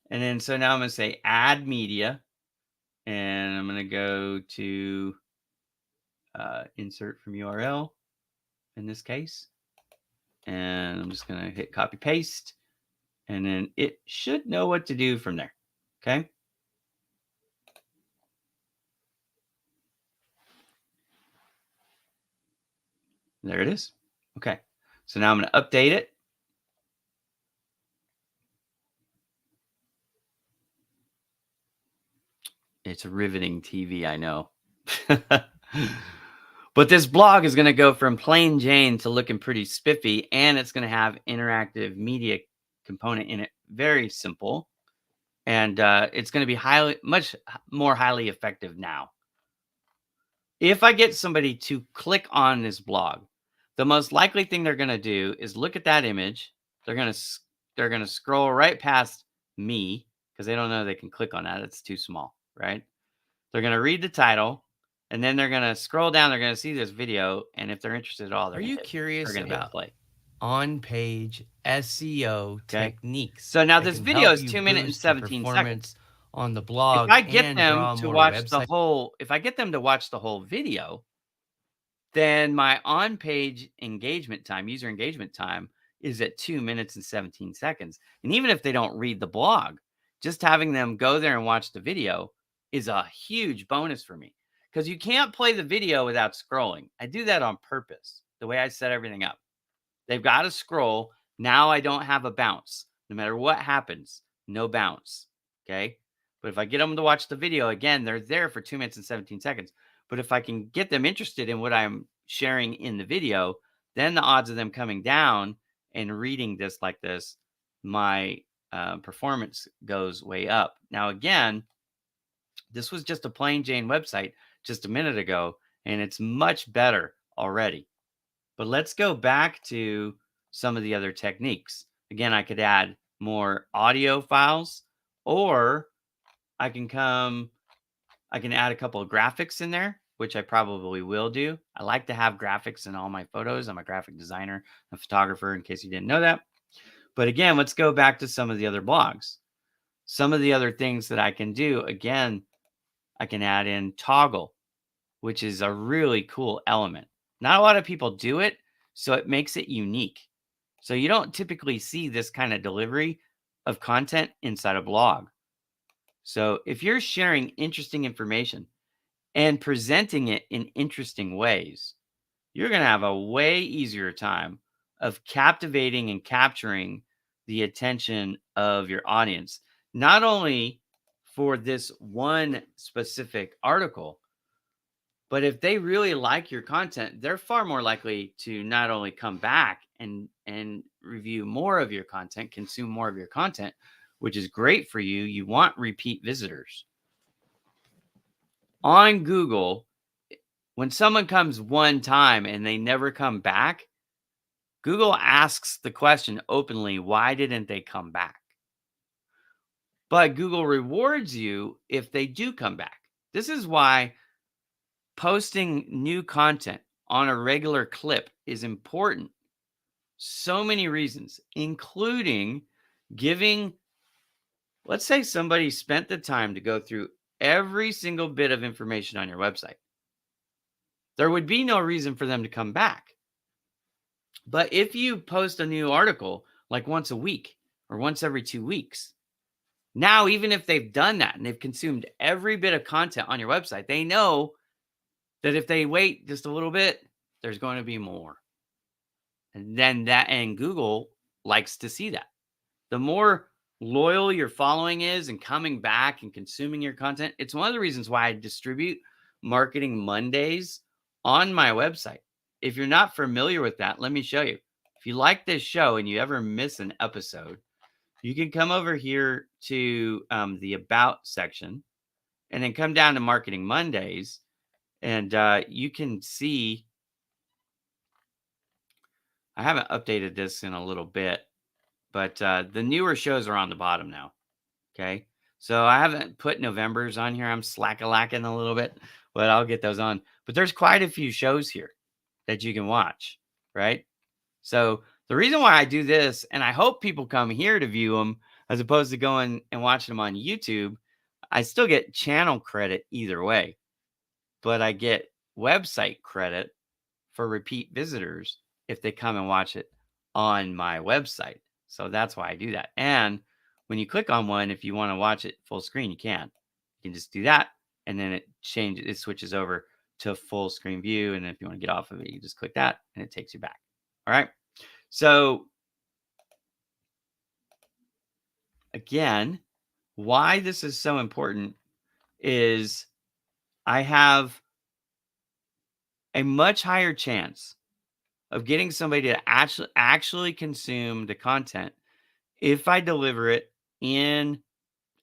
And then so now I'm going to say add media. And I'm going to go to insert from URL in this case. And I'm just going to hit copy paste. And then it should know what to do from there. Okay. There it is. Okay. So now I'm going to update it. It's riveting TV, I know. But this blog is going to go from plain Jane to looking pretty spiffy, and it's going to have interactive media component in it. Very simple. And it's going to be much more highly effective now. If I get somebody to click on this blog, the most likely thing they're going to do is look at that image. They're going to scroll right past me because they don't know they can click on that. It's too small, right? They're going to read the title, and then they're going to scroll down. They're going to see this video, and if they're interested at all, they're curious about play on-page SEO techniques. So now this video is 2 minutes and 17 seconds on the blog. If I get them to watch the whole video, then my on-page engagement time, user engagement time, is at 2 minutes and 17 seconds. And even if they don't read the blog, just having them go there and watch the video is a huge bonus for me, because you can't play the video without scrolling. I do that on purpose, the way I set everything up. They've got to scroll. Now I don't have a bounce. No matter what happens, no bounce. Okay. But if I get them to watch the video, again, they're there for 2 minutes and 17 seconds. But if I can get them interested in what I'm sharing in the video, then the odds of them coming down and reading this like this, my performance goes way up. Now, again, this was just a plain Jane website just a minute ago, and it's much better already. But let's go back to some of the other techniques. Again, I could add more audio files, or I can add a couple of graphics in there, which I probably will do. I like to have graphics in all my photos. I'm a graphic designer, a photographer, in case you didn't know that. But again, let's go back to some of the other blogs. Some of the other things that I can do, again, I can add in toggle, which is a really cool element. Not a lot of people do it, so it makes it unique. So you don't typically see this kind of delivery of content inside a blog. So if you're sharing interesting information and presenting it in interesting ways, you're going to have a way easier time of captivating and capturing the attention of your audience, not only for this one specific article, but if they really like your content, they're far more likely to not only come back and review more of your content, consume more of your content, which is great for you. You want repeat visitors. On Google, when someone comes one time and they never come back, Google asks the question openly, why didn't they come back? But Google rewards you if they do come back. This is why posting new content on a regular clip is important. So many reasons, including giving, let's say somebody spent the time to go through every single bit of information on your website. There would be no reason for them to come back. But if you post a new article like once a week or once every 2 weeks, now even if they've done that and they've consumed every bit of content on your website, they know that if they wait just a little bit, there's going to be more. And Google likes to see that. The more loyal your following is and coming back and consuming your content, it's one of the reasons why I distribute Marketing Mondays on my website. If you're not familiar with that, let me show you. If you like this show and you ever miss an episode, you can come over here to the About section and then come down to Marketing Mondays, and you can see I haven't updated this in a little bit, but the newer shows are on the bottom now. Okay. So I haven't put November's on here. I'm slack-a-lacking a little bit, but I'll get those on. But there's quite a few shows here that you can watch, right? So the reason why I do this, and I hope people come here to view them as opposed to going and watching them on YouTube, I still get channel credit either way, but I get website credit for repeat visitors if they come and watch it on my website. So that's why I do that. And when you click on one, if you want to watch it full screen, you can. You can just do that, and then it switches over to full screen view. And if you want to get off of it, you just click that and it takes you back. All right. So again, why this is so important is I have a much higher chance of getting somebody to actually consume the content if I deliver it in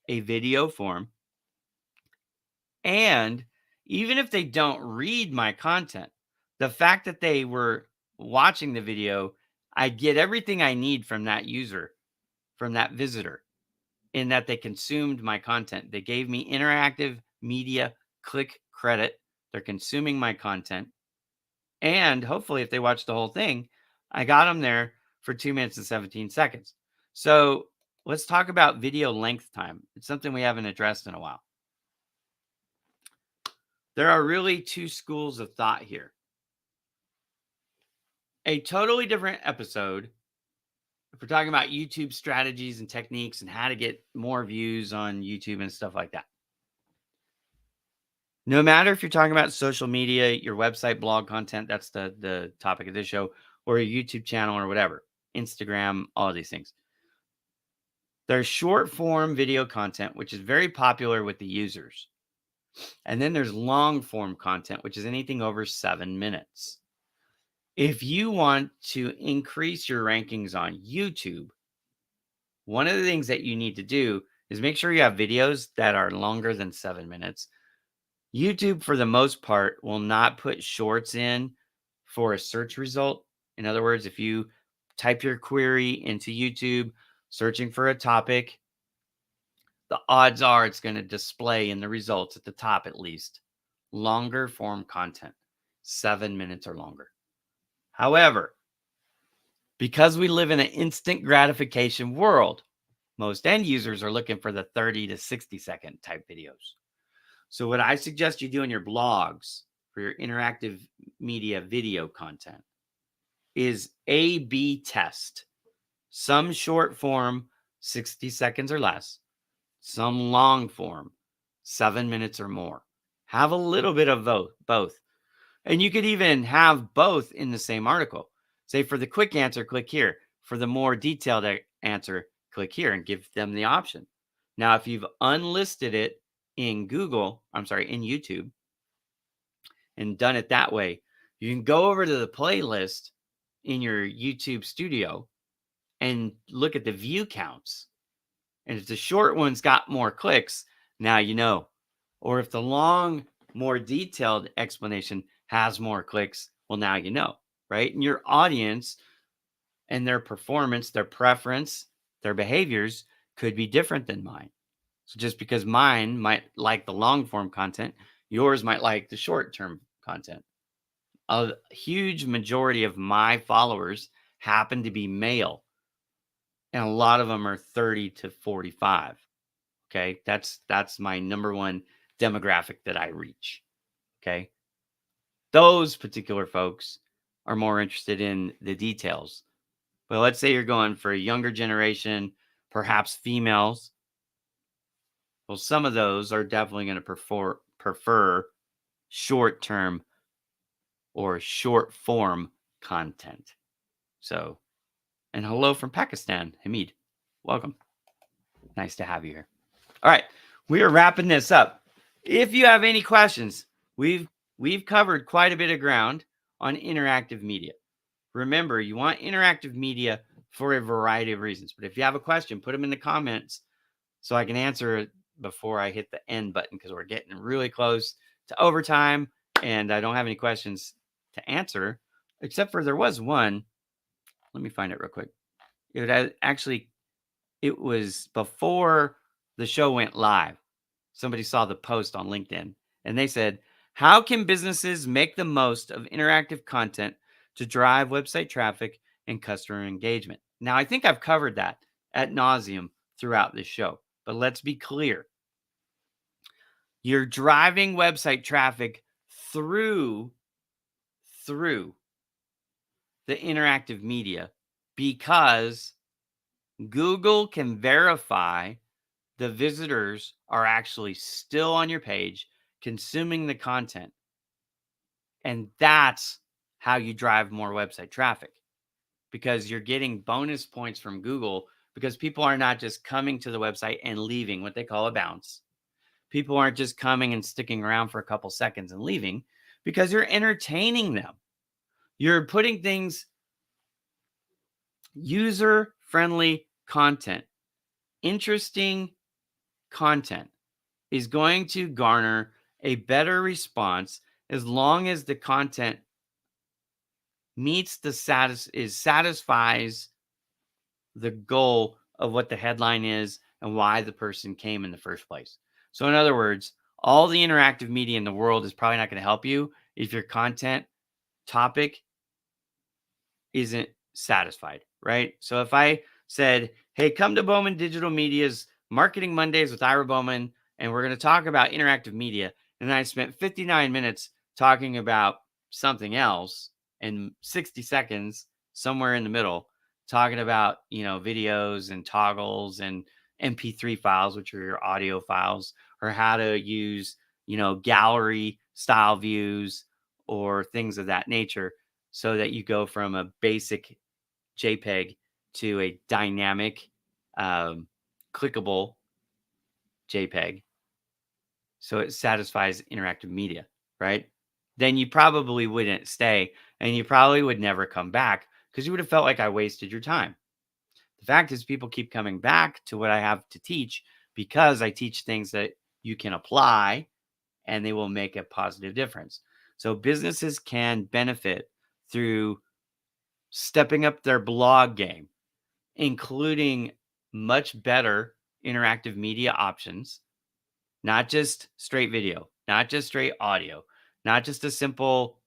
a video form. And even if they don't read my content, the fact that they were watching the video, I get everything I need from that user, from that visitor, in that they consumed my content. They gave me interactive media click credit. They're consuming my content. And hopefully, if they watch the whole thing, I got them there for 2 minutes and 17 seconds. So let's talk about video length time. It's something we haven't addressed in a while. There are really two schools of thought here. A totally different episode, if we're talking about YouTube strategies and techniques and how to get more views on YouTube and stuff like that. No matter if you're talking about social media, your website, blog content, that's the topic of this show, or your YouTube channel or whatever, Instagram, all of these things. There's short form video content, which is very popular with the users. And then there's long form content, which is anything over 7 minutes. If you want to increase your rankings on YouTube, one of the things that you need to do is make sure you have videos that are longer than 7 minutes. YouTube, for the most part, will not put shorts in for a search result. In other words, if you type your query into YouTube, searching for a topic, the odds are it's going to display in the results at the top at least longer form content, 7 minutes or longer. However, because we live in an instant gratification world, most end users are looking for the 30 to 60-second type videos. So what I suggest you do in your blogs for your interactive media video content is A/B test. Some short form, 60 seconds or less, some long form, 7 minutes or more. Have a little bit of both. And you could even have both in the same article. Say for the quick answer, click here. For the more detailed answer, click here, and give them the option. Now, if you've unlisted it in in YouTube, and done it that way, you can go over to the playlist in your YouTube studio and look at the view counts. And if the short one's got more clicks, now you know. Or if the long, more detailed explanation has more clicks, well, now you know, right? And your audience and their performance, their preference, their behaviors could be different than mine. So just because mine might like the long form content, yours might like the short term content. A huge majority of my followers happen to be male, and a lot of them are 30 to 45. Okay, that's my number one demographic that I reach. Okay, those particular folks are more interested in the details. But let's say you're going for a younger generation, perhaps females. Well, some of those are definitely going to prefer short term or short form content. So, and hello from Pakistan, Hamid. Welcome. Nice to have you here. All right, we are wrapping this up. If you have any questions, we've covered quite a bit of ground on interactive media. Remember, you want interactive media for a variety of reasons. But if you have a question, put them in the comments so I can answer it before I hit the end button, because we're getting really close to overtime and I don't have any questions to answer, except for there was one. Let me find it real quick. It was before the show went live. Somebody saw the post on LinkedIn and they said, how can businesses make the most of interactive content to drive website traffic and customer engagement? Now, I think I've covered that ad nauseum throughout this show, but let's be clear. You're driving website traffic through the interactive media because Google can verify the visitors are actually still on your page consuming the content. And that's how you drive more website traffic, because you're getting bonus points from Google because people are not just coming to the website and leaving, what they call a bounce. People aren't just coming and sticking around for a couple seconds and leaving, because you're entertaining them. You're putting things, user-friendly content, interesting content is going to garner a better response as long as the content meets the satisfies the goal of what the headline is and why the person came in the first place. So in other words, all the interactive media in the world is probably not going to help you if your content topic isn't satisfied, right? So if I said, hey, come to Bowman Digital Media's Marketing Mondays with Ira Bowman, and we're going to talk about interactive media, and I spent 59 minutes talking about something else and 60 seconds somewhere in the middle talking about, videos and toggles and MP3 files, which are your audio files, or how to use, gallery style views or things of that nature, so that you go from a basic JPEG to a dynamic, clickable JPEG. So it satisfies interactive media, right? Then you probably wouldn't stay, and you probably would never come back because you would have felt like I wasted your time. The fact is, people keep coming back to what I have to teach because I teach things that you can apply and they will make a positive difference. So businesses can benefit through stepping up their blog game, including much better interactive media options, not just straight video, not just straight audio, not just a simple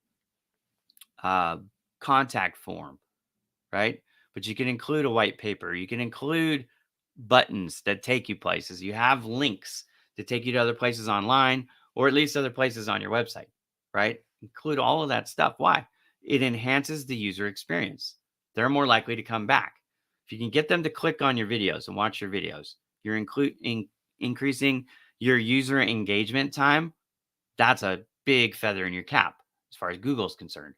uh, contact form, right? But you can include a white paper. You can include buttons that take you places. You have links to take you to other places online or at least other places on your website, right? Include all of that stuff. Why? It enhances the user experience. They're more likely to come back. If you can get them to click on your videos and watch your videos, you're increasing your user engagement time. That's a big feather in your cap as far as Google's concerned,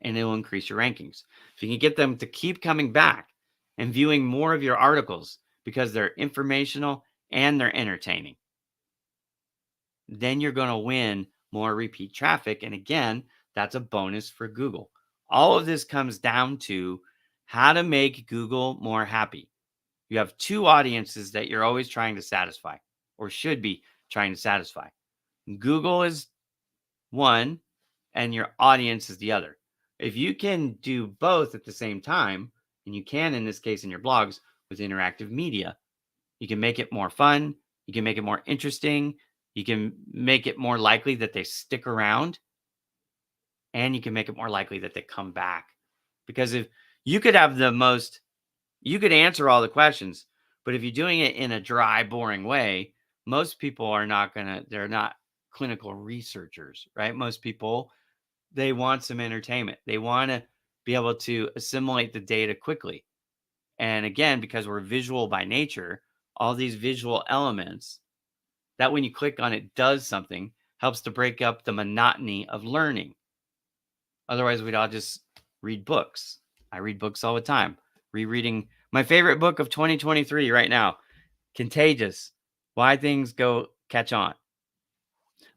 and it will increase your rankings. If you can get them to keep coming back and viewing more of your articles because they're informational and they're entertaining, then you're going to win more repeat traffic. And again, that's a bonus for Google. All of this comes down to how to make Google more happy. You have two audiences that you're always trying to satisfy or should be trying to satisfy. Google is one and your audience is the other. If you can do both at the same time, and you can in this case in your blogs with interactive media, you can make it more fun, you can make it more interesting, you can make it more likely that they stick around, and you can make it more likely that they come back. Because if you could have you could answer all the questions, but if you're doing it in a dry, boring way, most people are not they're not clinical researchers, right? Most people, they want some entertainment. They want to be able to assimilate the data quickly. And again, because we're visual by nature, all these visual elements that when you click on it does something helps to break up the monotony of learning. Otherwise, we'd all just read books. I read books all the time. Rereading my favorite book of 2023 right now, Contagious, Why Things Go Catch On.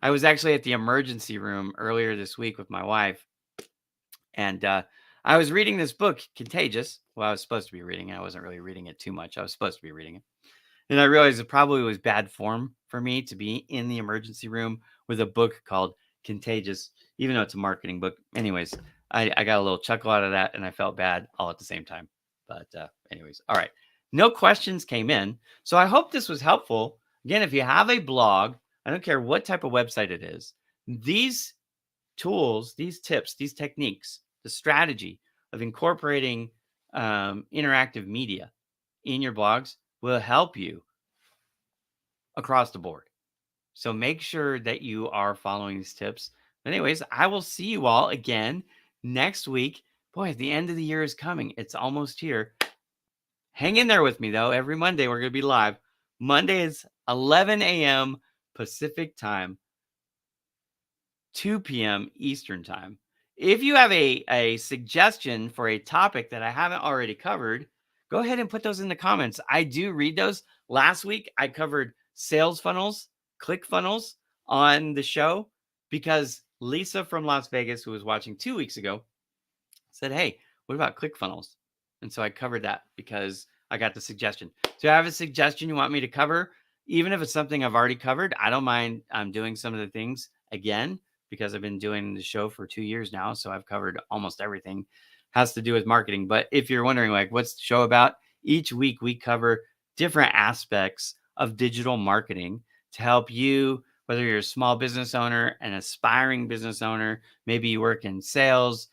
I was actually at the emergency room earlier this week with my wife, and I was reading this book, Contagious. Well, I was supposed to be reading it. I wasn't really reading it too much. I was supposed to be reading it. And I realized it probably was bad form for me to be in the emergency room with a book called Contagious, even though it's a marketing book. Anyways, I got a little chuckle out of that and I felt bad all at the same time. But anyways, all right. No questions came in. So I hope this was helpful. Again, if you have a blog, I don't care what type of website it is, these tools, these tips, these techniques, the strategy of incorporating interactive media in your blogs will help you across the board. So make sure that you are following these tips. Anyways, I will see you all again next week. Boy, the end of the year is coming. It's almost here. Hang in there with me, though. Every Monday, we're going to be live. Monday is 11 a.m. Pacific time, 2 p.m. Eastern time. If you have a suggestion for a topic that I haven't already covered, go ahead and put those in the comments. I do read those. Last week, I covered sales funnels, click funnels on the show because Lisa from Las Vegas, who was watching 2 weeks ago, said, hey, what about click funnels? And so I covered that because I got the suggestion. So I have a suggestion you want me to cover, even if it's something I've already covered, I don't mind doing some of the things again because I've been doing the show for 2 years now. So I've covered almost everything has to do with marketing. But if you're wondering, like, what's the show about? Each week we cover different aspects of digital marketing to help you, whether you're a small business owner, an aspiring business owner, maybe you work in sales,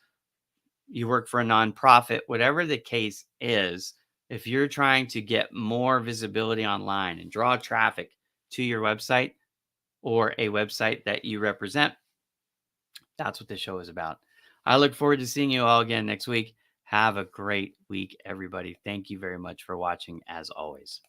you work for a nonprofit, whatever the case is, if you're trying to get more visibility online and draw traffic to your website or a website that you represent, that's what the show is about. I look forward to seeing you all again next week. Have a great week, everybody. Thank you very much for watching, as always.